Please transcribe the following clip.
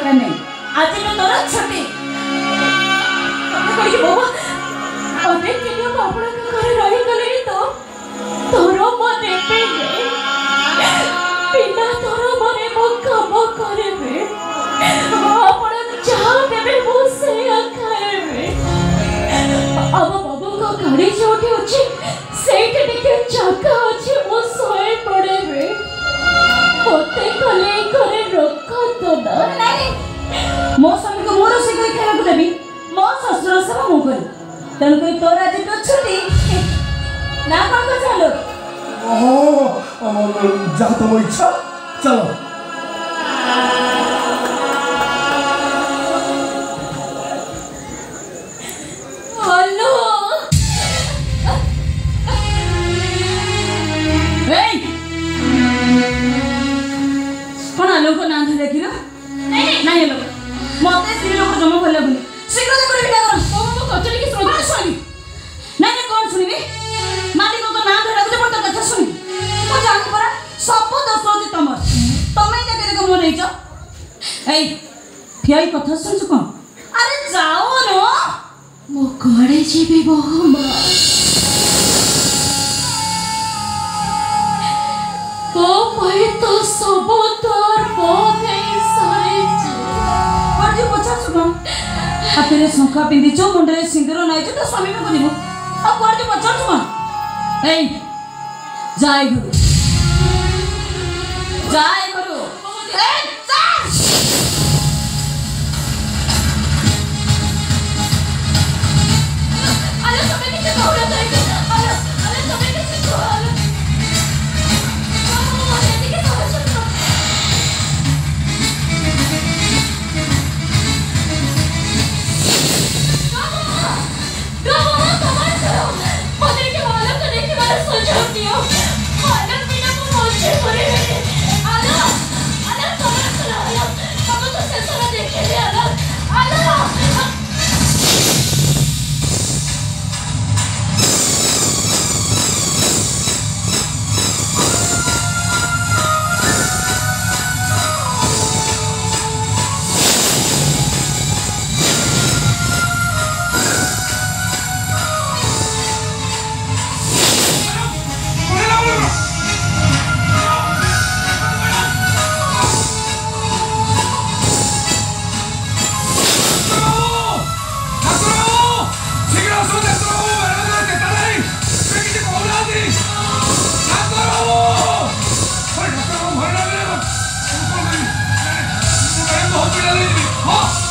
दरकार नहीं आज मैं तोरा छुट्टी कड़ी बाबा अनेक दिन आपण के घरे रही गले तो तोरो मने पे बिना तोरो मने मो काम करबे आपण चाह देबे मो से खाएबे अब बाबू को गाड़ी जोटी अछि सेठ देखे चाका अछि मो सोए पड़ेबे होते कले करे रखा तो ना नहीं मो स्वामी को मोर से कोई खाना को देबी मो ससुर सब मो करी तन कोई तोरा जे तो छुटी ना कौन को चलो ओहो जा तुम इच्छा चलो हेलो ए कौन लोग को ना धरे कि ना नहीं लोग मते स्त्री लोग जमा भले भले शीघ्र जा करे बिदा करो मो कचरी की सुन सुनी नहीं कौन सुनिबे मालिक को ना धरे को पड़ता कथा सुनी मो जान परा सब दोष होती तमर तमे जके देखो मो नहीं छ ए फियाई कथा सुन कौन अरे जाओ नो मो घरे जीबी बहुमा तो भाई तो सब तोर बोधे सारे और जो पछा सुन आपरे शंखा पिंदी जो मुंडरे सिंदूर नाइ जो तो स्वामी में बजिबो अब कोर जो पछा सुन ए जाय गुरु ए जा अरे समय किसे कहू रे अरे समय किसे कहू हाँ